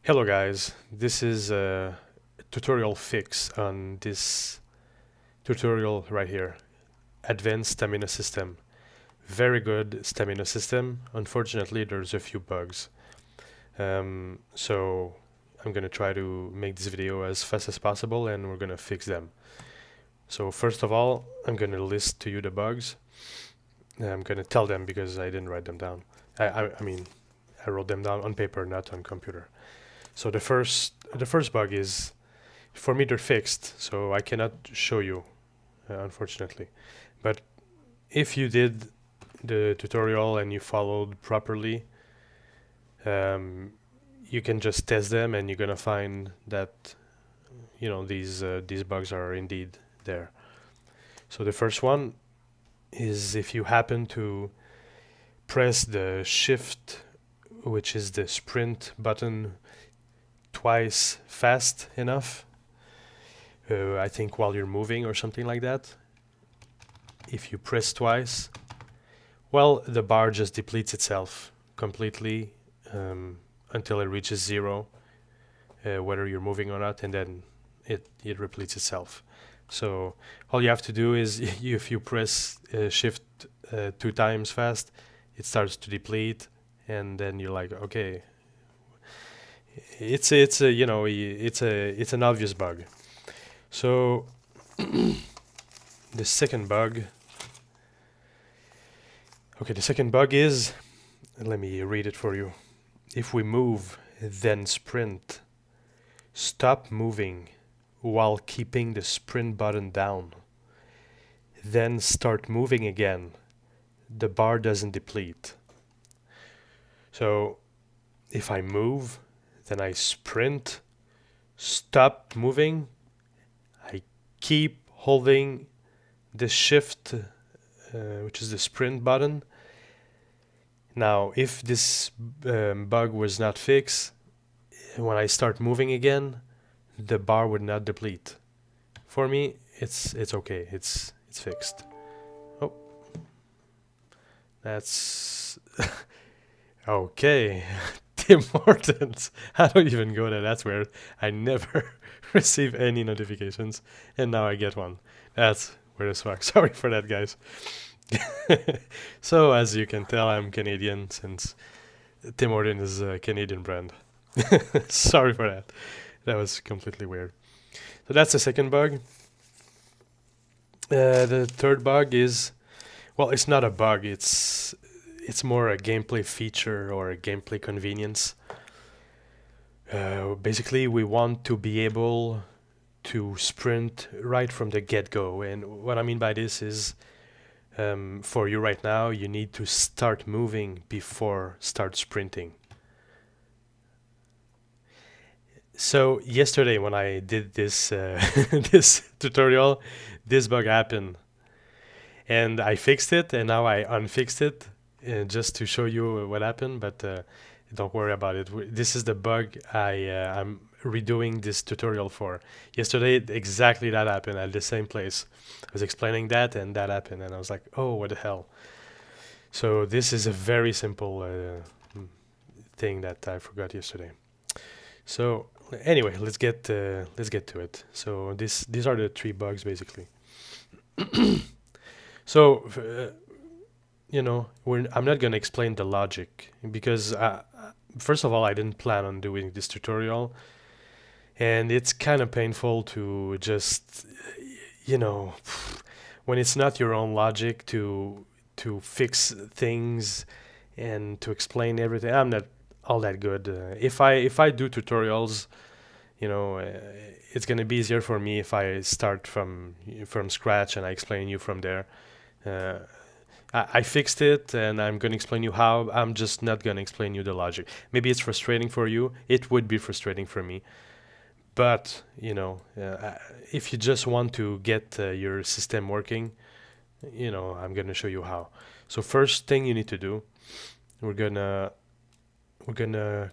Hello guys, this is a tutorial fix on this tutorial right here. Advanced stamina system. Very good stamina system. Unfortunately, there's a few bugs. So I'm gonna try to make this video as fast as possible and we're gonna fix them. So first of all, I'm gonna list to you the bugs. I'm gonna tell them because I didn't write them down. I mean, I wrote them down on paper, not on computer. So the first bug is, for me they're fixed, so I cannot show you, unfortunately. But if you did the tutorial and you followed properly, you can just test them and you're gonna find that these bugs are indeed there. So the first one is if you happen to press the shift, which is the sprint button, twice fast enough, I think while you're moving or something like that. If you press twice, well, the bar just depletes itself completely until it reaches zero, whether you're moving or not, and then it repletes itself. So all you have to do is if you press shift 2 times fast, it starts to deplete, and then you're like, okay, it's an obvious bug. So the second bug. Okay, the second bug is, let me read it for you. If we move, then sprint. Stop moving while keeping the sprint button down. Then start moving again. The bar doesn't deplete. So if I move, then I sprint, stop moving, I keep holding the shift, which is the sprint button. Now, if this bug was not fixed, when I start moving again, the bar would not deplete. For me, it's okay. It's fixed. Oh, that's okay. Tim Hortons. I don't even go there. That's weird. I never receive any notifications, and now I get one. That's weird as fuck. Sorry for that, guys. So as you can tell, I'm Canadian since Tim Hortons is a Canadian brand. Sorry for that. That was completely weird. So that's the second bug. The third bug is, well, it's not a bug. It's more a gameplay feature or a gameplay convenience. Basically, we want to be able to sprint right from the get-go, and what I mean by this is, for you right now, you need to start moving before start sprinting. So yesterday when I did this this tutorial, this bug happened, and I fixed it, and now I unfixed it just to show you what happened. But don't worry about it. This is the bug I'm redoing this tutorial for. Yesterday, exactly that happened at the same place. I was explaining that, and that happened, and I was like, oh, what the hell. So this is a very simple thing that I forgot yesterday. So anyway, let's get to it. So these are the three bugs basically. So I'm not gonna explain the logic because first of all, I didn't plan on doing this tutorial, and it's kind of painful to just you know when it's not your own logic to fix things and to explain everything. I'm not all that good. If I do tutorials, it's gonna be easier for me if I start from scratch and I explain you from there. Uh, I fixed it and I'm gonna explain you how. I'm just not gonna explain you the logic. Maybe it's frustrating for you. It would be frustrating for me. But if you just want to get your system working, I'm gonna show you how. So first thing you need to do, we're gonna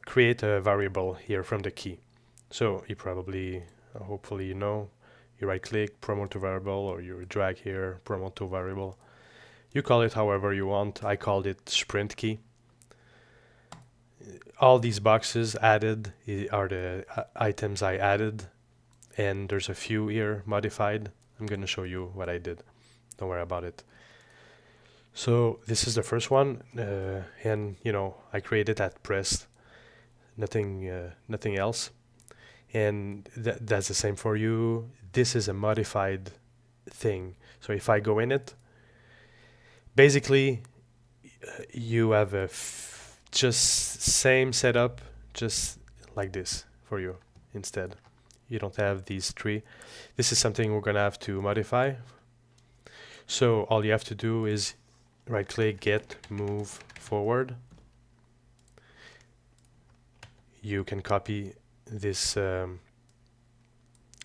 create a variable here from the key. So you probably, hopefully you right click, promote to variable, or you drag here, promote to variable. You call it however you want. I called it sprint key. all these boxes added are the items I added, and there's a few here modified. I'm going to show you what I did. Don't worry about it. So this is the first one, and I created at pressed, nothing else, and that's the same for you. This is a modified thing. So if I go in it, basically you have just same setup, just like this for you instead. You don't have these three. This is something we're gonna have to modify. So all you have to do is right click, get, move forward. You can copy this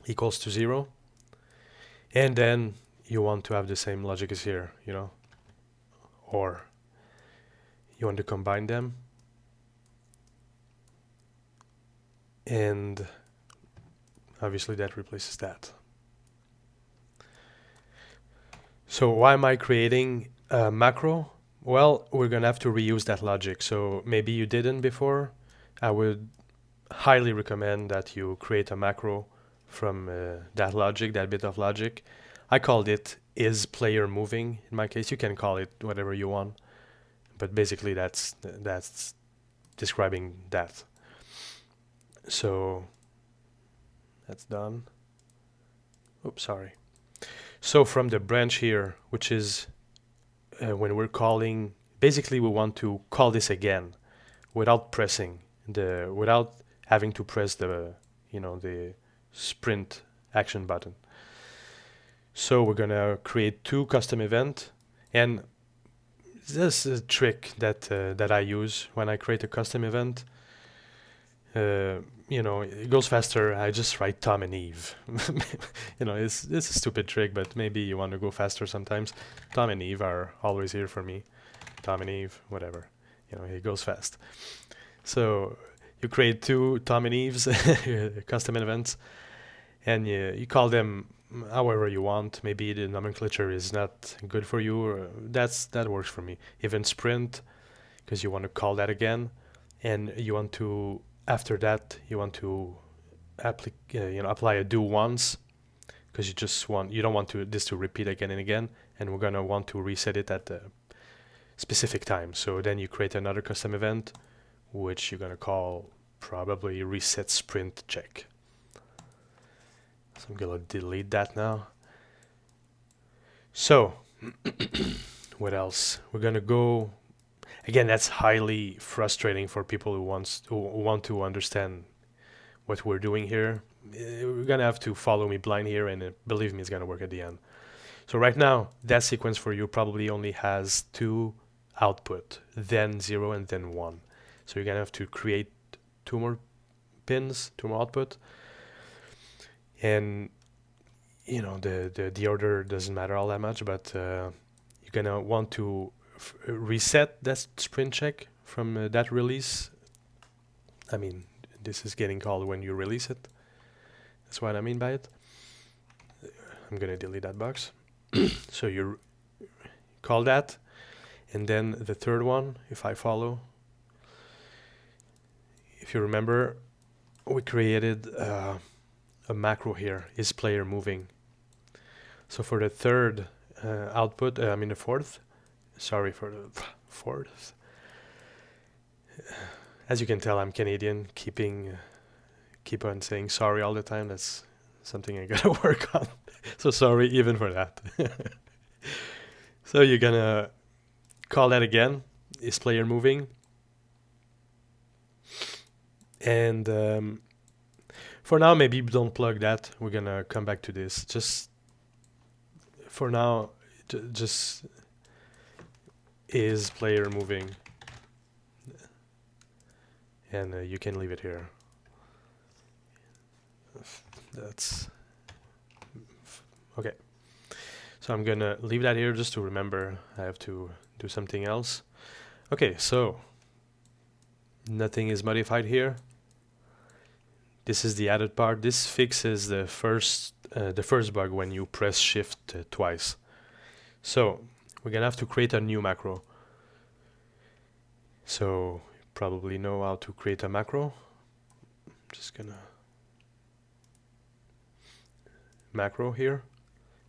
equals to 0, and then you want to have the same logic as here, or you want to combine them, and obviously that replaces that. So why am I creating a macro? Well, we're gonna have to reuse that logic. So maybe you didn't before. I would highly recommend that you create a macro from that logic, that bit of logic. I called it is player moving. In my case, you can call it whatever you want, but basically that's describing that. So that's done. Oops, sorry. So from the branch here, which is when we're calling, basically we want to call this again without pressing without having to press the sprint action button. So we're gonna create 2 custom event, and this is a trick that I use when I create a custom event. It goes faster. I just write Tom and Eve. It's a stupid trick, but maybe you want to go faster sometimes. Tom and Eve are always here for me. Tom and Eve, whatever. It goes fast. So you create 2 Tom and Eves custom events, and you call them however you want. Maybe the nomenclature is not good for you. Or that works for me. Even sprint, because you want to call that again, and you want to, after that, you want to apply a do once, because you don't want this to repeat again and again, and we're gonna want to reset it at a specific time. So then you create another custom event, which you're gonna call probably reset sprint check. So I'm gonna delete that now. So what else? We're gonna go again. That's highly frustrating for people who want to understand what we're doing here. We're gonna have to follow me blind here, and believe me, it's gonna work at the end. So right now, that sequence for you probably only has 2 output, then 0, and then 1. So you're gonna have to create 2 more pins, 2 more output, and the order doesn't matter all that much, but you're gonna want to reset that sprint check from that release. I mean, this is getting called when you release it. That's what I mean by it. I'm gonna delete that box. So you call that, and then the third one, if I follow, if you remember, we created a macro here, is player moving. So for the third output, the fourth, sorry for the fourth. As you can tell, I'm Canadian, keep on saying sorry all the time. That's something I gotta work on. So sorry even for that. So you're gonna call that again, is player moving. And for now, maybe don't plug that. We're gonna come back to this. Just for now, just is player moving, and you can leave it here. That's okay. So I'm gonna leave that here just to remember I have to do something else. Okay, so nothing is modified here. This is the added part. This fixes the first bug when you press shift twice. So we're gonna have to create a new macro. So probably know how to create a macro. I'm just gonna macro here,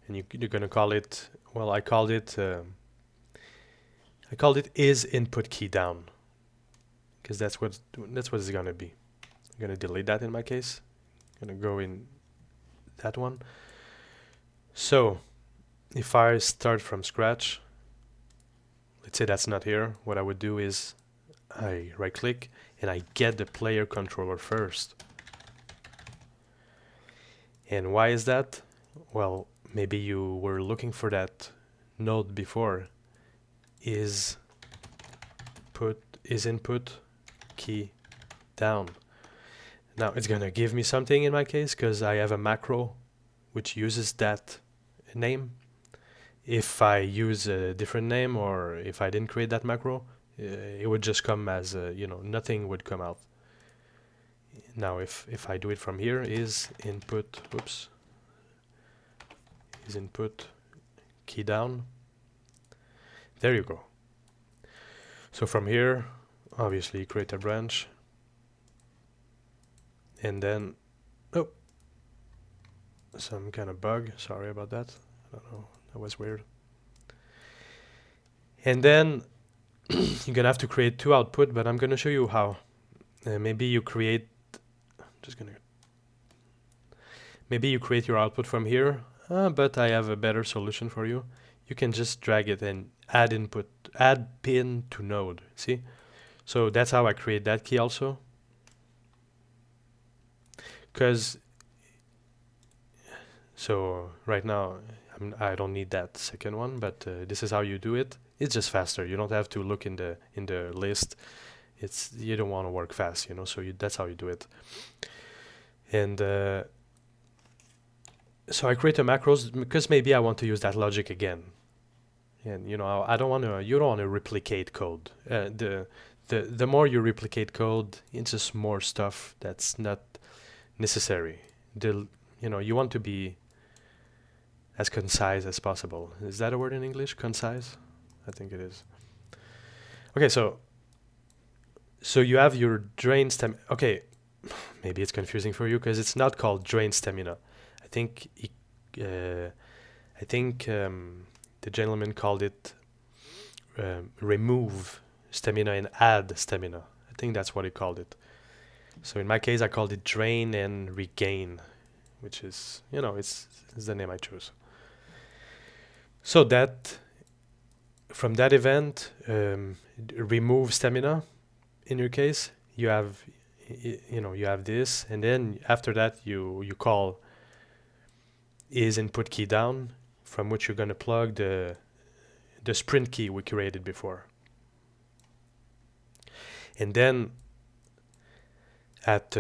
and you're gonna call it, well, I called it is input key down, because that's what it's gonna be. I'm gonna delete that in my case. I'm gonna go in that one. So if I start from scratch, let's say that's not here, what I would do is I right click and I get the player controller first. And why is that? Well, maybe you were looking for that node before. Is input key down. Now it's gonna give me something in my case because I have a macro which uses that name. If I use a different name, or if I didn't create that macro, it would just come as nothing would come out. Now if I do it from here, is input key down, there you go. So from here, obviously create a branch, and then some kind of bug, sorry about that, I don't know, that was weird. And then you're gonna have to create two output, but I'm gonna show you how. Maybe you create your output from here, but I have a better solution for you. You can just drag it and add pin to node, see? So that's how I create that key also. So right now I don't need that second one, but this is how you do it. It's just faster. You don't have to look in the list. You don't want to work fast, so that's how you do it. And so I create a macros because maybe I want to use that logic again. And I don't want to. You don't want to replicate code. The more you replicate code, it's just more stuff that's not necessary. You want to be as concise as possible. Is that a word in English? Concise? I think it is. Okay, so you have your drain stamina. Okay, maybe it's confusing for you because it's not called drain stamina. I think the gentleman called it remove stamina and add stamina. I think that's what he called it. So in my case, I called it drain and regain, which is, it's the name I chose. So that from that event, remove stamina. In your case, you have this, and then after that you call is input key down, from which you're gonna plug the sprint key we created before. And then at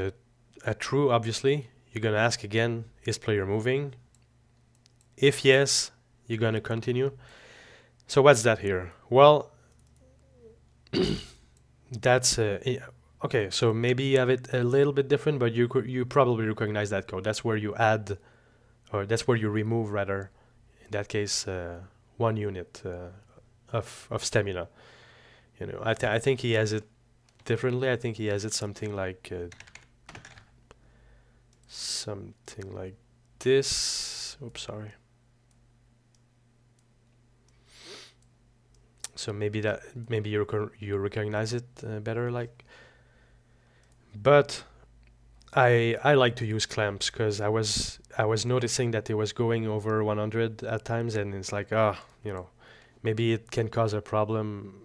true, obviously, you're gonna ask again, is player moving? If yes, you're gonna continue. So what's that here? Well, that's okay. So maybe you have it a little bit different, but you probably recognize that code. That's where you add, or that's where you remove, rather. In that case, 1 unit of stamina. I think he has it differently. I think he has it something like this. Oops, sorry. So maybe you recognize it better, like. But I like to use clamps because I was noticing that it was going over 100 at times, and it's like maybe it can cause a problem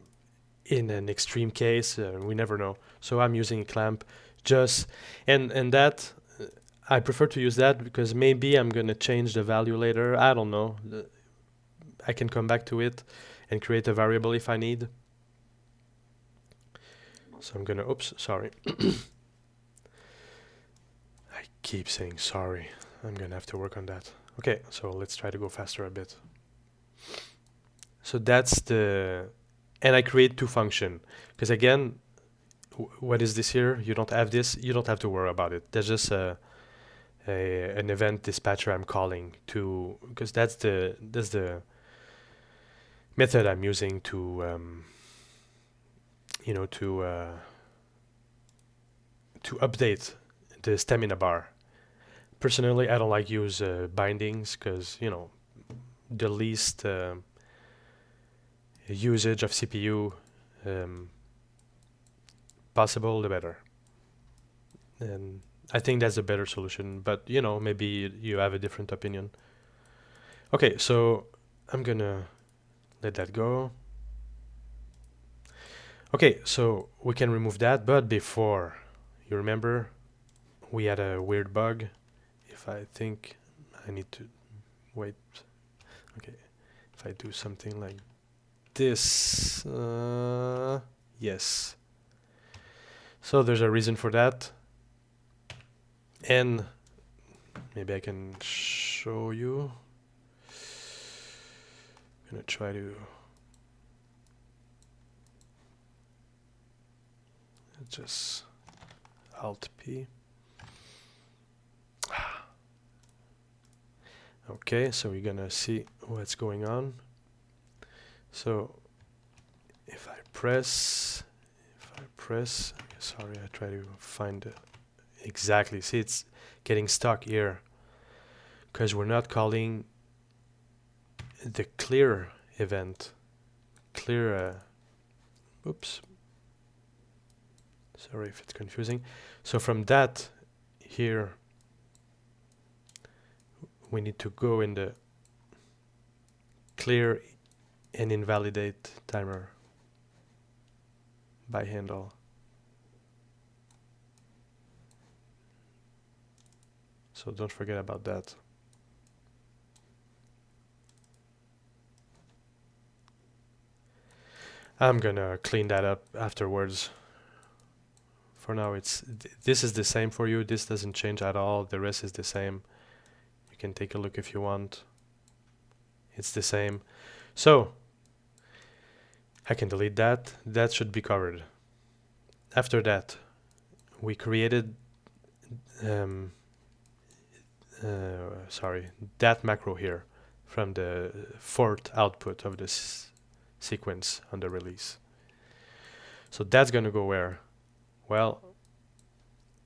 in an extreme case. We never know. So I'm using a clamp, and that I prefer to use that because maybe I'm gonna change the value later. I don't know. I can come back to it and create a variable if I need. So I'm gonna, oops, sorry. I keep saying sorry. I'm gonna have to work on that. Okay, so let's try to go faster a bit. So that's and I create two function, because again, what is this here? You don't have this. You don't have to worry about it. There's just an event dispatcher I'm calling to, because that's the method I'm using to to update the stamina bar. Personally, I don't like use bindings because, you know, the least usage of CPU possible, the better. And I think that's a better solution, but you know, maybe you have a different opinion. Okay, so I'm gonna let that go. Okay, so we can remove that, but before, you remember, we had a weird bug. If I think I need to wait, okay, if I do something like this, yes. So there's a reason for that, and maybe I can show you. I'm gonna try to just Alt P. Okay, so we're gonna see what's going on. So if I press, sorry, I try to find it exactly. See, it's getting stuck here because we're not calling the clear event. Clear, oops. Sorry if it's confusing. So from that here, we need to go in the clear and invalidate timer by handle. So don't forget about that. I'm gonna clean that up afterwards. For now, this is the same for you. This doesn't change at all. The rest is the same. You can take a look if you want. It's the same. So I can delete that. That should be covered. After that, we created that macro here from the fourth output of this sequence on the release. So that's gonna go where? Well,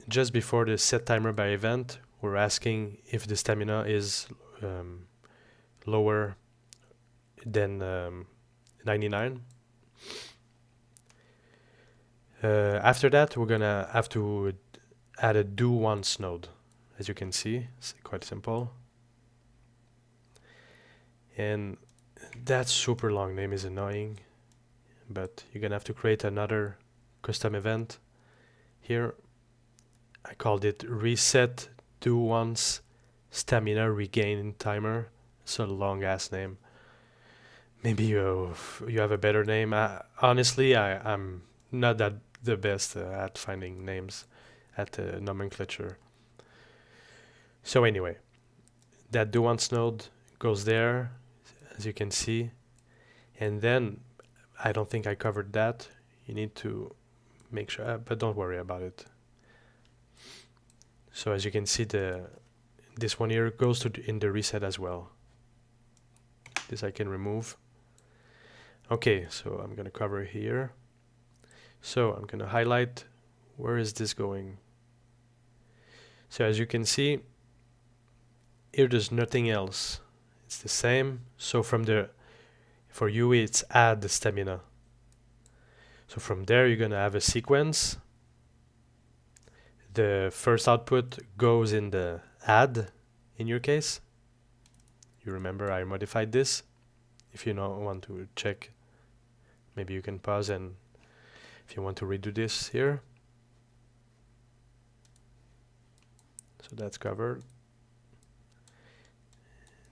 just before the set timer by event, we're asking if the stamina is lower than 99. After that, we're gonna have to add a do once node. As you can see, it's quite simple. And that super long name is annoying, but you're gonna have to create another custom event. Here, I called it reset do once stamina regain timer. It's a long ass name. Maybe you have a better name. Honestly, I'm not that the best at finding names, at nomenclature. So anyway, that do once node goes there, as you can see, and then I don't think I covered that. You need to make sure, but don't worry about it. So as you can see, this one here goes to in the reset as well. This I can remove. Okay, so I'm gonna cover here. So I'm gonna highlight where is this going. So as you can see, here there's nothing else. It's the same. So for UE it's add the stamina. So from there you're gonna have a sequence. The first output goes in the add in your case. You remember I modified this. If you want to check, maybe you can pause, and if you want to redo this here. So that's covered.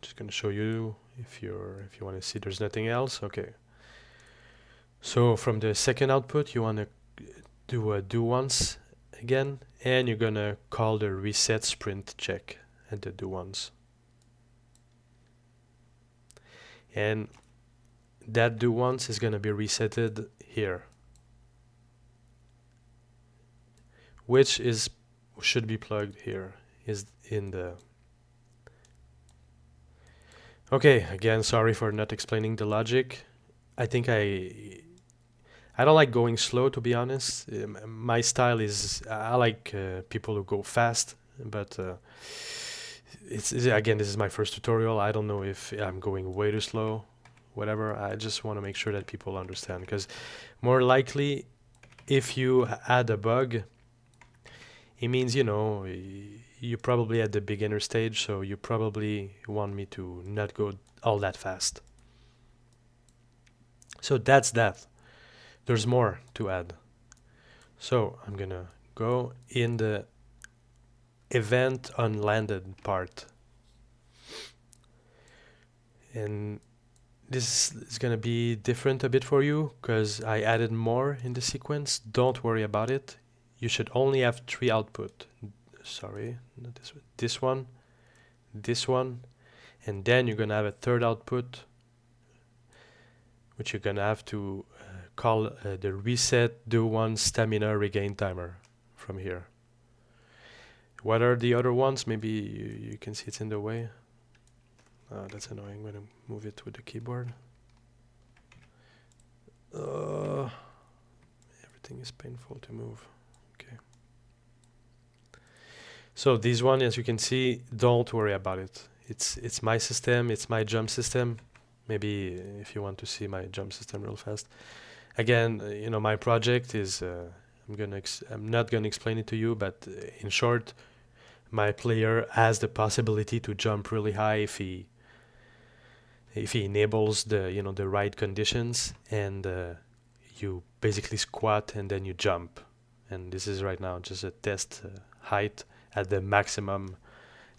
Just gonna show you if you want to see there's nothing else. Okay. So from the second output you want to do a do once again, and you're gonna call the reset sprint check at the do once. And that do once is gonna be resetted here, which should be plugged here, is in the. Okay, again, sorry for not explaining the logic. I think I I don't like going slow, to be honest. My style is I like people who go fast, but again, this is my first tutorial. I don't know if I'm going way too slow, whatever. I just want to make sure that people understand, because more likely, if you add a bug, it means, you know, you're probably at the beginner stage, so you probably want me to not go all that fast. So that's that. There's more to add. So I'm gonna go in the event unlanded part. And this is gonna be different a bit for you because I added more in the sequence. Don't worry about it. You should only have 3 output. Sorry, not this one. This one, and then you're gonna have a third output, which you're gonna have to call the reset do one stamina regain timer from here. What are the other ones? Maybe you can see it's in the way. That's annoying. I'm gonna move it with the keyboard. Everything is painful to move. Okay. So this one, as you can see, don't worry about it. It's my system. It's my jump system. Maybe if you want to see my jump system real fast. Again, you know, my project is. I'm not gonna explain it to you, but in short, my player has the possibility to jump really high if he enables the right conditions, and you basically squat and then you jump. And this is right now just a test height at the maximum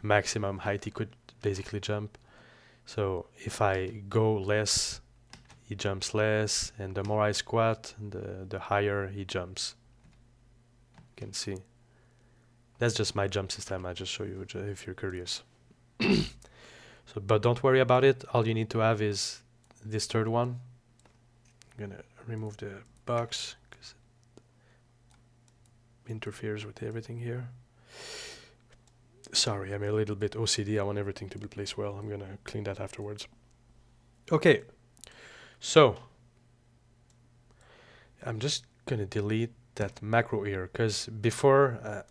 height he could basically jump. So if I go less, he jumps less, and the more I squat, the higher he jumps. You can see. That's just my jump system. I just show you if you're curious. So, but don't worry about it. All you need to have is this third one. I'm gonna remove the box because it interferes with everything here. Sorry, I'm a little bit OCD. I want everything to be placed well. I'm gonna clean that afterwards. Okay, so I'm just gonna delete that macro here because before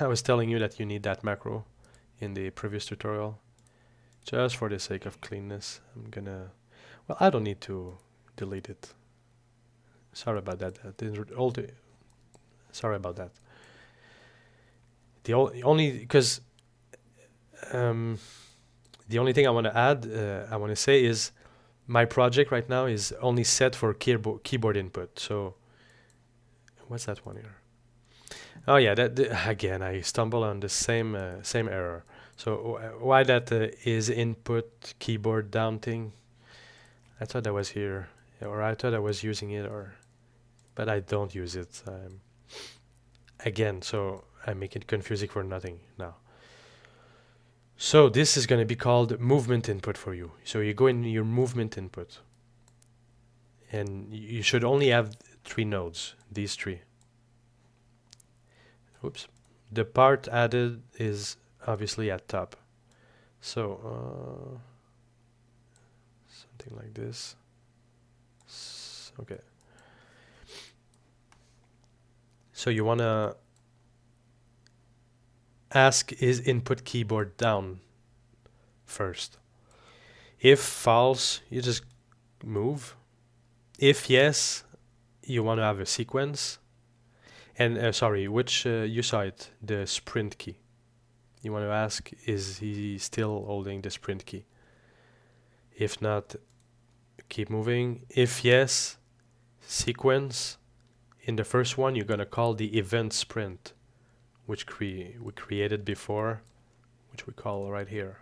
I was telling you that you need that macro in the previous tutorial. Just for the sake of cleanness, I'm gonna. Well, I don't need to delete it. Sorry about that. Sorry about that. The only because the only thing I want to add, I want to say is my project right now is only set for keyboard input. So what's that one here? Oh yeah, again I stumble on the same error. So why that is input keyboard down thing? I thought that was here, or I thought I was using it, but I don't use it. Again, so I make it confusing for nothing now. So this is going to be called movement input for you. So you go in your movement input, and you should only have 3 nodes. These 3. Oops. The part added is obviously at top. So something like this. Okay. So you want to ask is input keyboard down first. If false, you just move. If yes, you want to have a sequence. And sorry, which you saw it, the sprint key. You want to ask, is he still holding the sprint key? If not, keep moving. If yes, sequence. In the first one, you're going to call the event sprint, which we created before, which we call right here.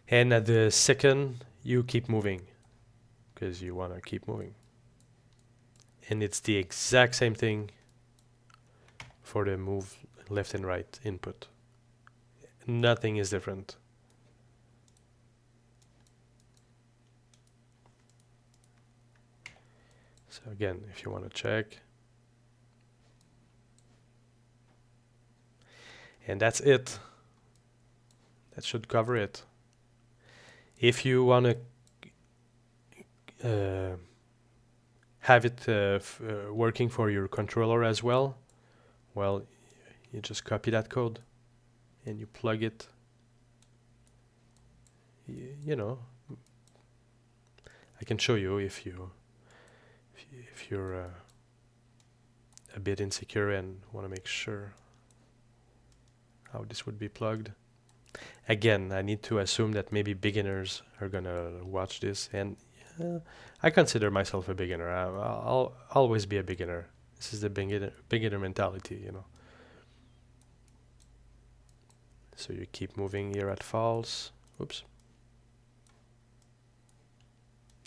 And at the second, you keep moving, because you want to keep moving. And it's the exact same thing for the move left and right input. Nothing is different. So again, if you want to check. And that's it. That should cover it. If you want to have it working for your controller as well, well, you just copy that code and you plug it. You know, I can show you if you're a bit insecure and want to make sure how this would be plugged. Again, I need to assume that maybe beginners are gonna watch this, and I consider myself a beginner. I'll always be a beginner. This is the beginner mentality, you know. So you keep moving here at false. Oops.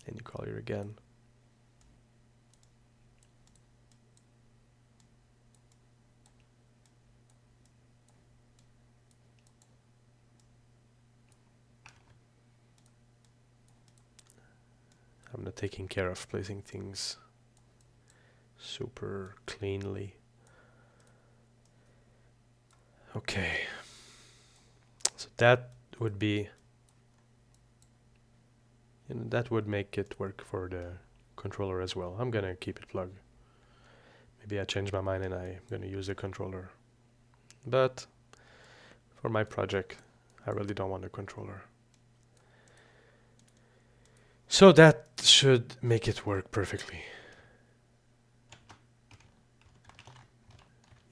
And you call here again. I'm not taking care of placing things super cleanly. Okay. So that would be, you know, that would make it work for the controller as well. I'm gonna keep it plugged. Maybe I change my mind and I'm gonna use the controller. But for my project, I really don't want a controller. So that should make it work perfectly.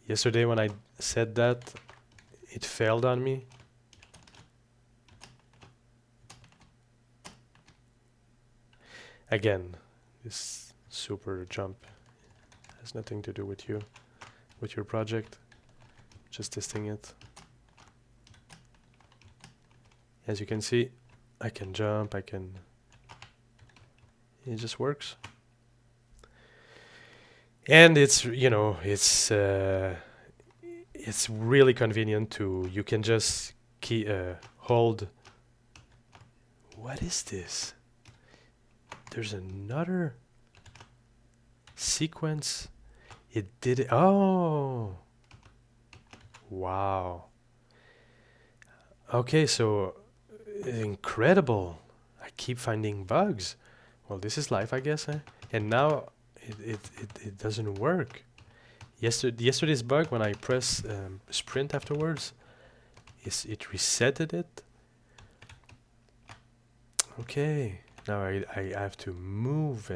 Yesterday when I said that, it failed on me. Again, this super jump has nothing to do with you, with your project. Just testing it. As you can see, I can jump, it just works. And it's, you know, it's really convenient to, you can just hold. What is this? There's another sequence. It did it. Oh, wow. Okay, so incredible. I keep finding bugs. Well, this is life, I guess. And now it doesn't work. Yesterday's bug, when I press sprint afterwards, it resetted it. Okay. Now I have to move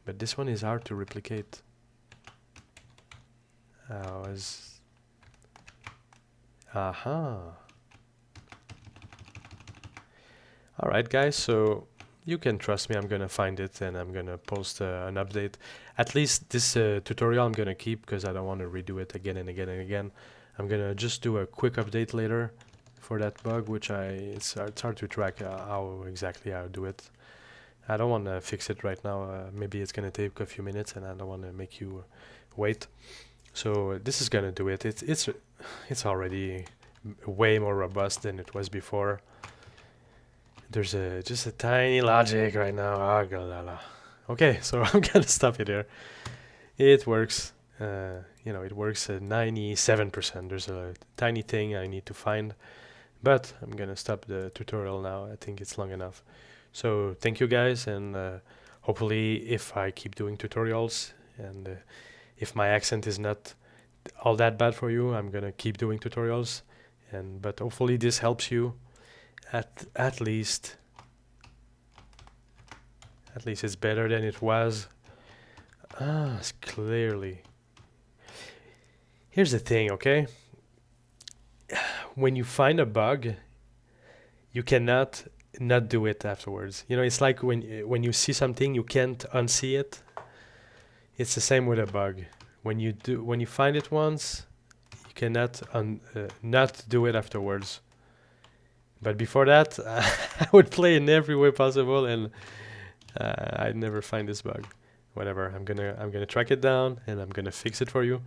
but this one is hard to replicate. Alright guys, so you can trust me, I'm gonna find it and I'm gonna post an update. At least this tutorial I'm gonna keep because I don't want to redo it again and again and again. I'm gonna just do a quick update later for that bug, which it's hard to track how exactly I do it. I don't want to fix it right now. Maybe it's gonna take a few minutes, and I don't want to make you wait. So this is gonna do it. It's already way more robust than it was before. There's just a tiny logic right now. Okay, so I'm gonna stop it here. It works. You know, it works at 97%. There's a tiny thing I need to find. But I'm gonna stop the tutorial now. I think it's long enough. So thank you guys, and hopefully if I keep doing tutorials and if my accent is not all that bad for you, I'm gonna keep doing tutorials. But hopefully this helps you. At least it's better than it was. It's clearly. Here's the thing, okay? When you find a bug, you cannot not do it afterwards. You know, it's like when you see something, you can't unsee it. It's the same with a bug. When you find it once, you cannot not do it afterwards. But before that, I would play in every way possible, and I'd never find this bug. Whatever, I'm gonna track it down, and I'm gonna fix it for you,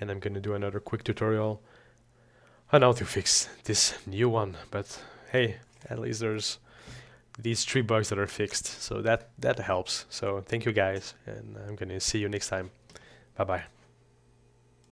and I'm gonna do another quick tutorial on how to fix this new one. But hey, at least there's these 3 bugs that are fixed, so that helps. So thank you guys, and I'm gonna see you next time. Bye bye.